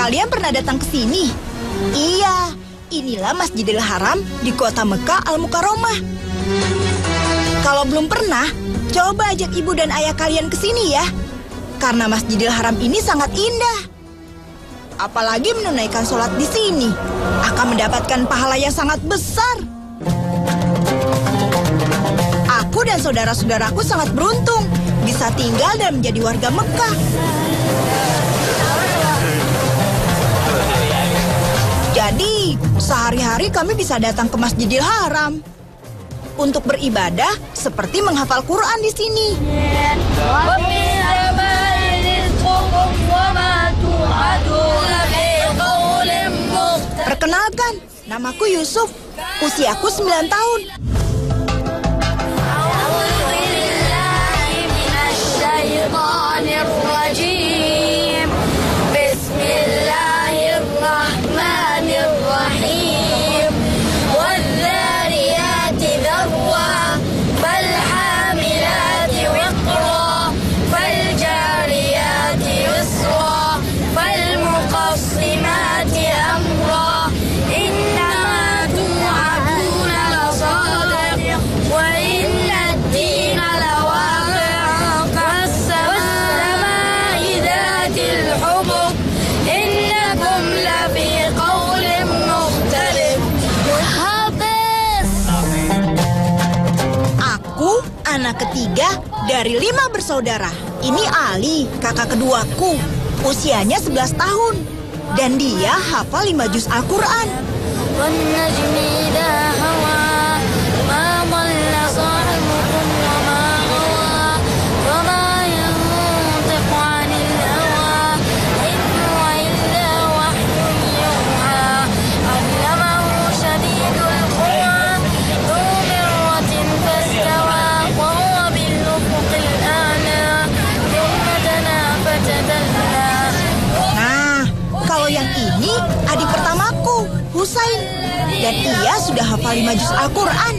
kalian pernah datang ke sini? Iya, inilah Masjidil Haram di kota Mekah Al-Mukarramah. Kalau belum pernah, coba ajak ibu dan ayah kalian ke sini ya. Karena Masjidil Haram ini sangat indah. Apalagi menunaikan sholat di sini akan mendapatkan pahala yang sangat besar. Aku dan saudara-saudaraku sangat beruntung bisa tinggal dan menjadi warga Mekah. Jadi, sehari-hari kami bisa datang ke Masjidil Haram untuk beribadah seperti menghafal Quran di sini. Perkenalkan, namaku Yusuf. Usiaku 9 tahun. Anak ketiga dari 5 bersaudara. Ini Ali, kakak keduaku. Usianya 11 tahun. Dan dia hafal 5 juz Al-Quran. Adik pertamaku, Husain, dan ia sudah hafal 5 juz Al-Quran.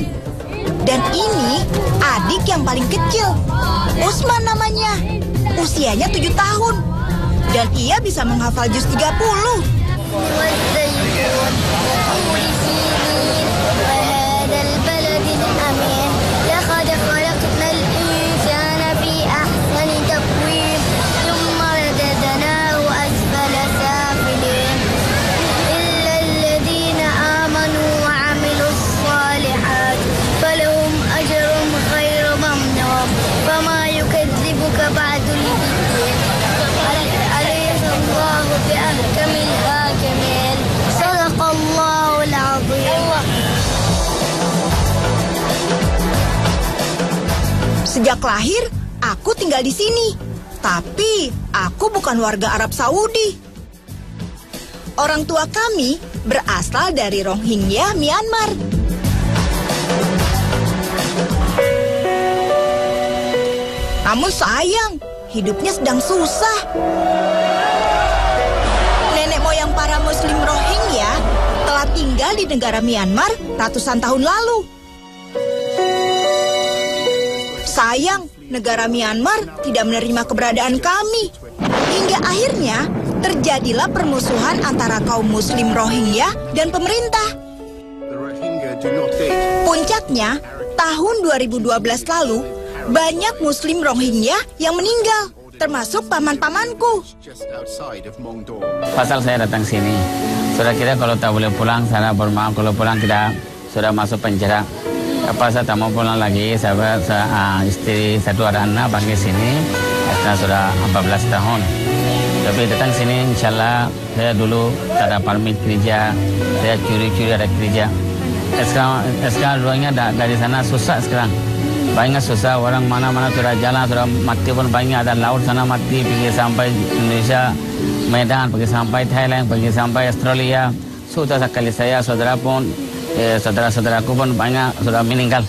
Dan ini adik yang paling kecil, Usman namanya. Usianya 7 tahun. Dan ia bisa menghafal juz 30. Sejak lahir, aku tinggal di sini. Tapi, aku bukan warga Arab Saudi. Orang tua kami berasal dari Rohingya, Myanmar. Namun sayang, hidupnya sedang susah. Nenek moyang para Muslim Rohingya telah tinggal di negara Myanmar ratusan tahun lalu. Sayang, negara Myanmar tidak menerima keberadaan kami. Hingga akhirnya terjadilah permusuhan antara kaum Muslim Rohingya dan pemerintah. Puncaknya, tahun 2012 lalu, banyak Muslim Rohingya yang meninggal, termasuk paman-pamanku. Pasal saya datang sini, sudah kita kalau tak boleh pulang, saya bermaaf kalau pulang kita sudah masuk penjara. Apa saya tak mau pulang lagi, saya istri satu ada anak panggil sini, saya sudah 14 tahun. Tapi datang sini, insya Allah saya dulu tak ada permit kerja, saya curi-curi ada kerja. Sekarang duanya dari sana susah sekarang. Banyak susah, orang mana-mana sudah jalan, sudah mati pun banyak, ada laut sana mati, pergi sampai Indonesia, Medan, pergi sampai Thailand, pergi sampai Australia. Sudah sekali saya, saudara pun, saudara-saudaraku pun banyak sudah meninggal.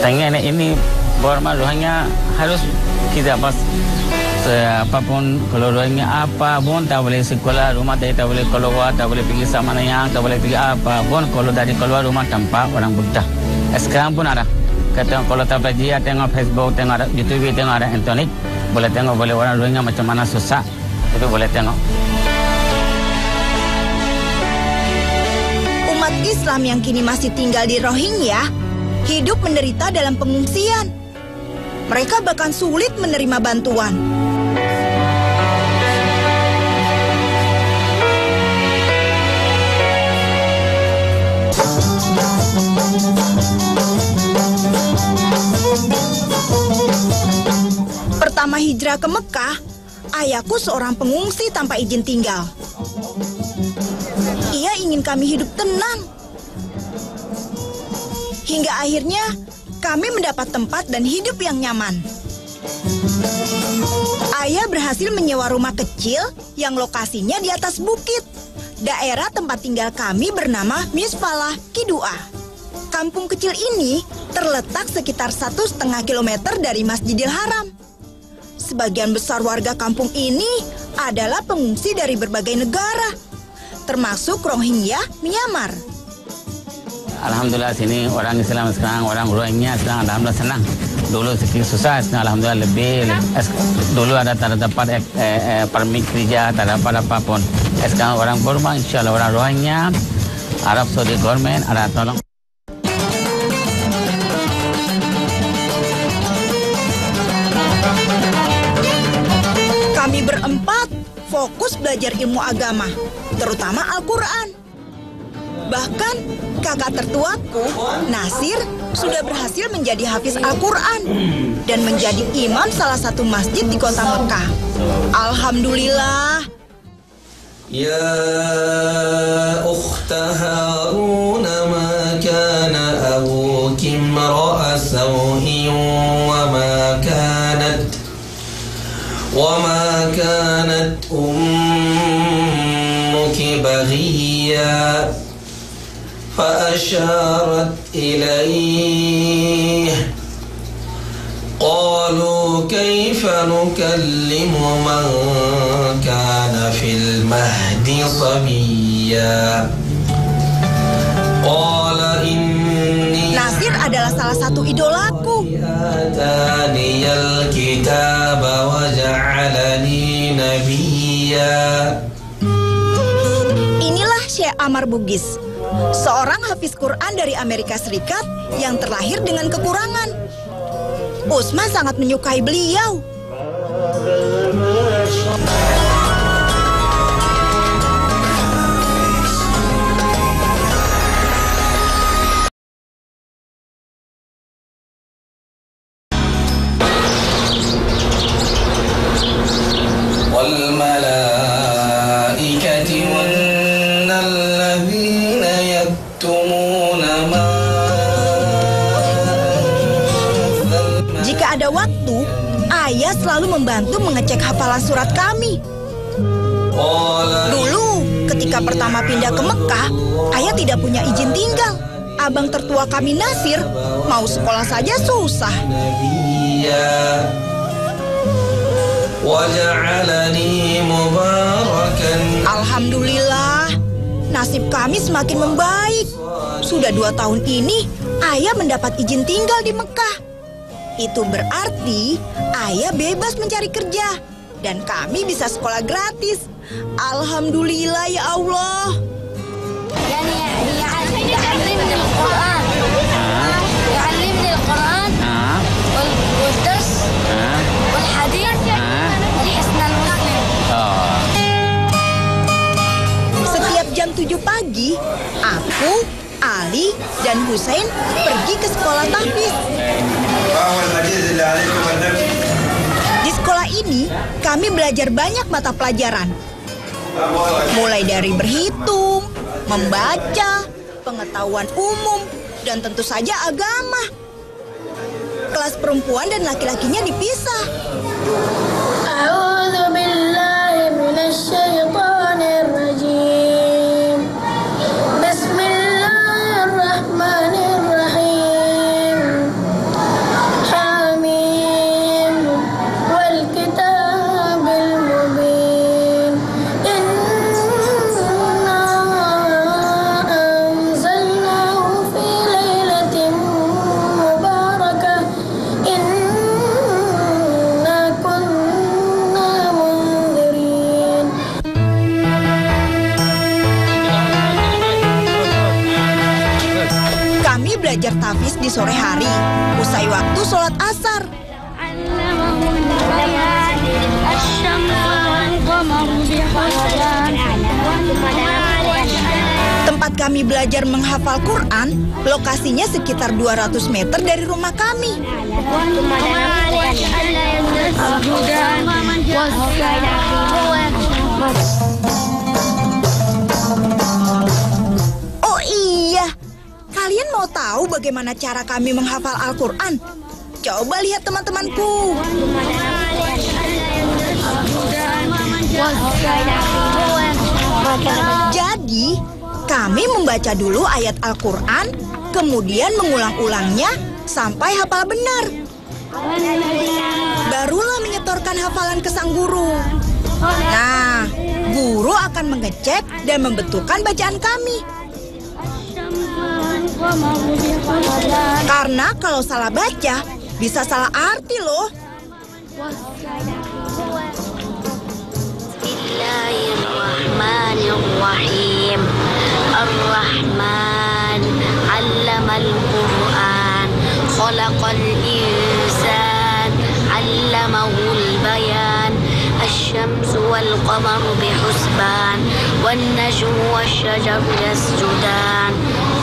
Tanya ini Burma rohnya harus kita pas apapun kalau rohnya apa pun tak boleh sekolah rumah tak boleh keluar, tak boleh pergi sama yang tak boleh pergi apa pun kalau dari keluar rumah tanpa orang Buddha. Sekarang pun ada Kalau tak belajar, tengok Facebook, tengok YouTube, tengok ada internet, boleh tengok boleh orang Rohingya macam mana susah, itu boleh tengok. Umat Islam yang kini masih tinggal di Rohingya hidup menderita dalam pengungsian. Mereka bahkan sulit menerima bantuan. Pertama hijrah ke Mekah, ayahku seorang pengungsi tanpa izin tinggal. Ia ingin kami hidup tenang. Hingga akhirnya kami mendapat tempat dan hidup yang nyaman. Ayah berhasil menyewa rumah kecil yang lokasinya di atas bukit. Daerah tempat tinggal kami bernama Misfalah Kidua. Kampung kecil ini terletak sekitar 1,5 kilometer dari Masjidil Haram. Sebagian besar warga kampung ini adalah pengungsi dari berbagai negara, termasuk Rohingya, Myanmar. Alhamdulillah sini orang Islam sekarang, orang Rohingya sekarang alhamdulillah senang. Dulu sedikit susah, sekarang alhamdulillah lebih. Dulu ada tak dapat permit kerja, tak dapat apapun. Sekarang orang Burma, insyaAllah orang Rohingya, Arab Saudi government ada tolong. Kami berempat fokus belajar ilmu agama, terutama Al-Quran. Bahkan kakak tertuaku, Nasir, sudah berhasil menjadi hafiz Al-Quran dan menjadi imam salah satu masjid di kota Mekah. Alhamdulillah. Ya ukhta Harun ma kana abuki imra'a sawin wa ma kanat ummuki baghiya فأشارت إليه قالوا كيف نكلم من كان في المهد صبيا قال إني Nasir adalah salah satu idolaku. آتاني الكتاب وجعلني نبيا. Inilah Syekh Amar Bugis, seorang hafiz Quran dari Amerika Serikat yang terlahir dengan kekurangan. Usman sangat menyukai beliau. Jika ada waktu, ayah selalu membantu mengecek hafalan surat kami. Dulu, ketika pertama pindah ke Mekah, ayah tidak punya izin tinggal. Abang tertua kami Nasir, mau sekolah saja susah. Alhamdulillah, nasib kami semakin membaik. Sudah 2 tahun ini, ayah mendapat izin tinggal di Mekah. Itu berarti ayah bebas mencari kerja dan kami bisa sekolah gratis. Alhamdulillah ya Allah. Setiap jam 7 pagi, aku, Ali, dan Hussein pergi ke sekolah tahfiz. Di sekolah ini, kami belajar banyak mata pelajaran. Mulai dari berhitung, membaca, pengetahuan umum, dan tentu saja agama. Kelas perempuan dan laki-lakinya dipisah. A'udzu billahi minasy syaithanir rajim. Bismillahirrahmanirrahim. Hamim wal kitabil mubin. Inna anzalnahu fi lailatin mubarakah. belajar tahfiz di sore hari, usai waktu sholat asar. Tempat kami belajar menghafal Quran, lokasinya sekitar 200 meter dari rumah kami. Oh iya, kalian mau tahu bagaimana cara kami menghafal Al-Quran? Coba lihat teman-temanku. Jadi, kami membaca dulu ayat Al-Quran, kemudian mengulang-ulangnya sampai hafal benar. Barulah menyetorkan hafalan ke sang guru. Nah, guru akan mengecek dan membetulkan bacaan kami. Karena kalau salah baca, bisa salah arti loh. Bismillahirrahmanirrahim. Ar-Rahman 'allamal Qur'an, khalaqal insan, 'allamahul bayan. الشمس والقمر بحسبان والنجم والشجر يسجدان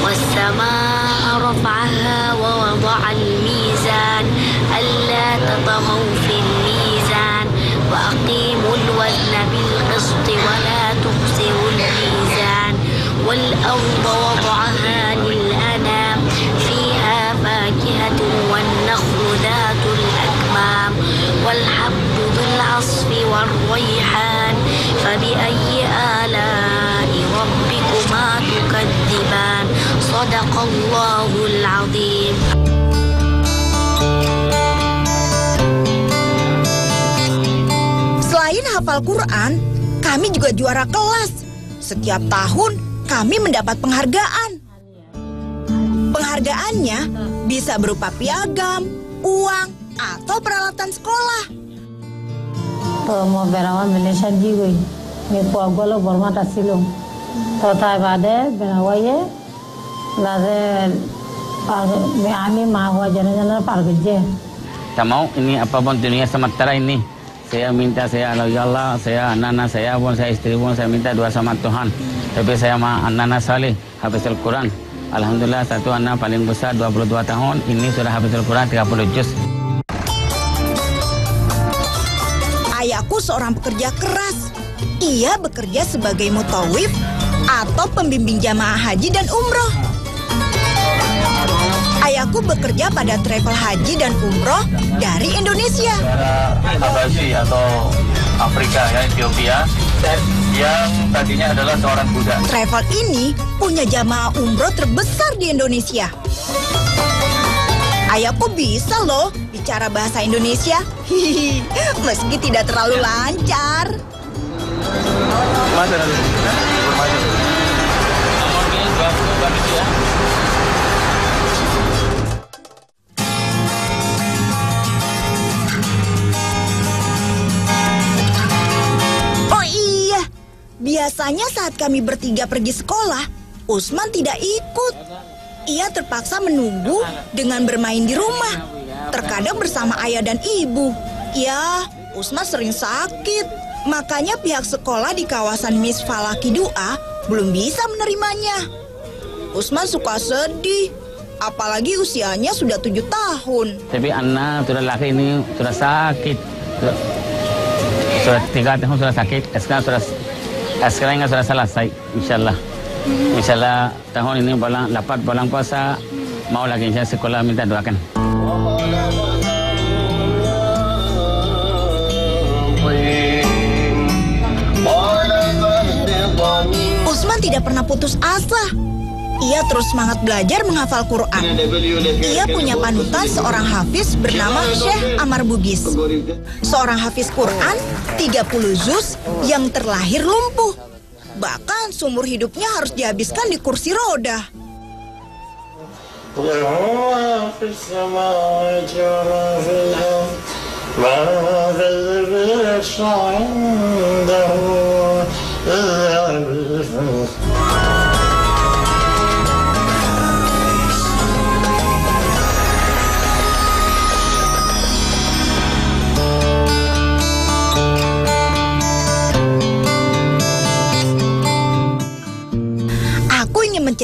والسماء رفعها ووضع الميزان ألا تطغوا في الميزان وأقيموا الوزن بالقسط ولا تخسروا الميزان والأرض وضعها للأنام فيها فاكهة والنخل ذات الأكمام والحب ذو العصف والريحان فبأي آلاء ربكما تكذبان صدق الله العظيم. Selain hafal Quran, kami juga juara kelas. Setiap tahun kami mendapat penghargaan. Penghargaannya bisa berupa piagam, uang, atau peralatan sekolah. Mau berawan Malaysia juga, ni puagolo bermata silung. Total pada berawai, lalu kami mahu jalan-jalan pergi. Tak mau ini apapun dunia sementara ini. Saya minta ya Allah, saya anak-anak saya pun, saya istri pun, saya minta doa sama Tuhan. Tapi saya mah anak-anak saleh, hafiz Al-Quran. Alhamdulillah satu anak paling besar 22 tahun, ini sudah hafiz Al-Quran 30 juz. Ayahku seorang pekerja keras. Ia bekerja sebagai mutawif atau pembimbing jamaah haji dan umroh. Ayahku bekerja pada travel haji dan umroh dari Indonesia. Habasyi atau Afrika ya, Ethiopia, yang tadinya adalah seorang budak. Travel ini punya jamaah umroh terbesar di Indonesia. Ayahku bisa loh bicara bahasa Indonesia. Hihi, meski tidak terlalu lancar. Masa nanti? Oh iya, biasanya saat kami bertiga pergi sekolah, Usman tidak ikut. Ia terpaksa menunggu dengan bermain di rumah, terkadang bersama ayah dan ibu. Ya, Usman sering sakit, makanya pihak sekolah di kawasan Misfalaki Dua belum bisa menerimanya. Usman suka sedih, apalagi usianya sudah 7 tahun. Tapi anak sudah laki ini sudah sakit. Sudah 3 tahun sudah sakit, sekarang sudah selesai, insyaAllah. Insyaallah tahun ini dapat bulan puasa, mau lagi insya sekolah minta doakan. Usman tidak pernah putus asa. Ia terus semangat belajar menghafal Quran. Ia punya panutan seorang hafiz bernama Syekh Amar Bugis. Seorang hafiz Quran 30 juz yang terlahir lumpuh. Bahkan seumur hidupnya harus dihabiskan di kursi roda.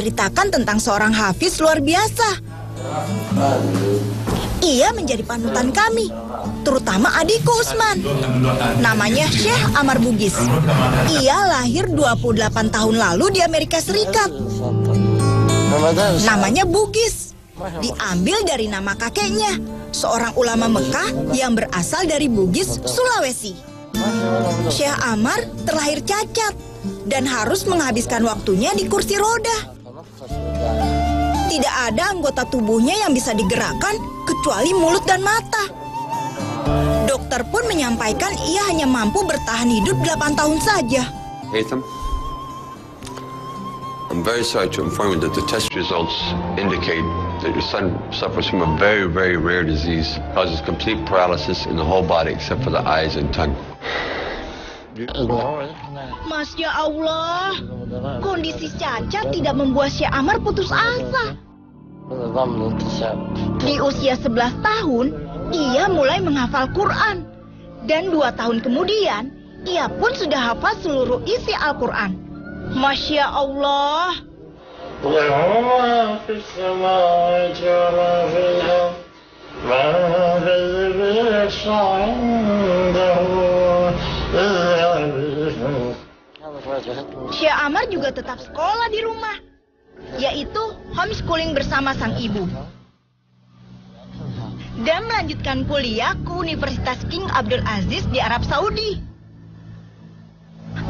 menceritakan tentang seorang hafiz luar biasa. Ia menjadi panutan kami, terutama adikku Usman. Namanya Syekh Amar Bugis. Ia lahir 28 tahun lalu di Amerika Serikat. Namanya Bugis. Diambil dari nama kakeknya, seorang ulama Mekah yang berasal dari Bugis, Sulawesi. Syekh Amar terlahir cacat dan harus menghabiskan waktunya di kursi roda. Tidak ada anggota tubuhnya yang bisa digerakkan kecuali mulut dan mata. Dokter pun menyampaikan ia hanya mampu bertahan hidup 8 tahun saja. Haytham, I'm very sorry to inform you that the test results indicate that your son suffers from a very, very rare disease, causes complete paralysis in the whole body except for the eyes and tongue. Masya Allah, kondisi cacat tidak membuat Syekh Amar putus asa. Di usia 11 tahun, ia mulai menghafal Quran. Dan 2 tahun kemudian, ia pun sudah hafal seluruh isi Al-Quran. Masya Allah. Syekh Amar juga tetap sekolah di rumah, yaitu homeschooling bersama sang ibu. Dan melanjutkan kuliah ke Universitas King Abdul Aziz di Arab Saudi.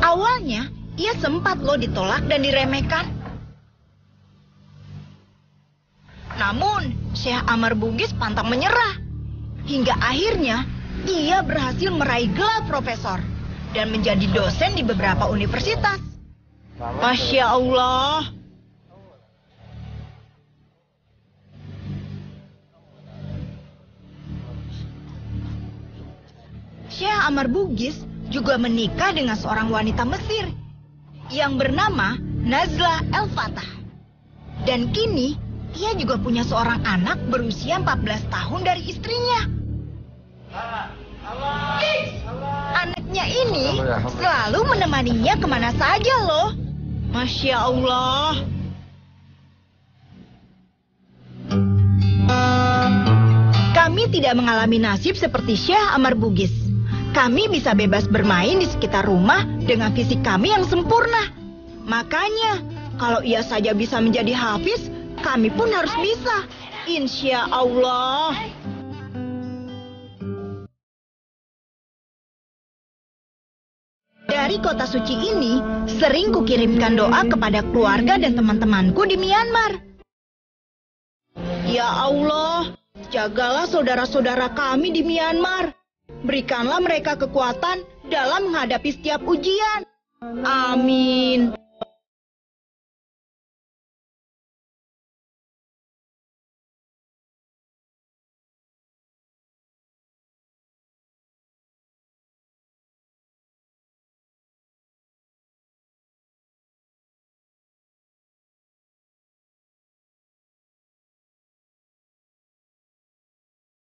Awalnya, ia sempat ditolak dan diremehkan. Namun, Syekh Amar Bugis pantang menyerah. Hingga akhirnya, ia berhasil meraih gelar profesor dan menjadi dosen di beberapa universitas. Masya Allah. Syekh Amar Bugis juga menikah dengan seorang wanita Mesir yang bernama Nazlah El-Fatah. Dan kini, ia juga punya seorang anak berusia 14 tahun dari istrinya. Anaknya ini selalu menemaninya kemana saja loh. Masya Allah. Kami tidak mengalami nasib seperti Syekh Amar Bugis. Kami bisa bebas bermain di sekitar rumah dengan fisik kami yang sempurna. Makanya, kalau ia saja bisa menjadi hafiz, kami pun harus bisa. Insya Allah. Dari kota suci ini, sering kukirimkan doa kepada keluarga dan teman-temanku di Myanmar. Ya Allah, jagalah saudara-saudara kami di Myanmar. Berikanlah mereka kekuatan dalam menghadapi setiap ujian. Amin.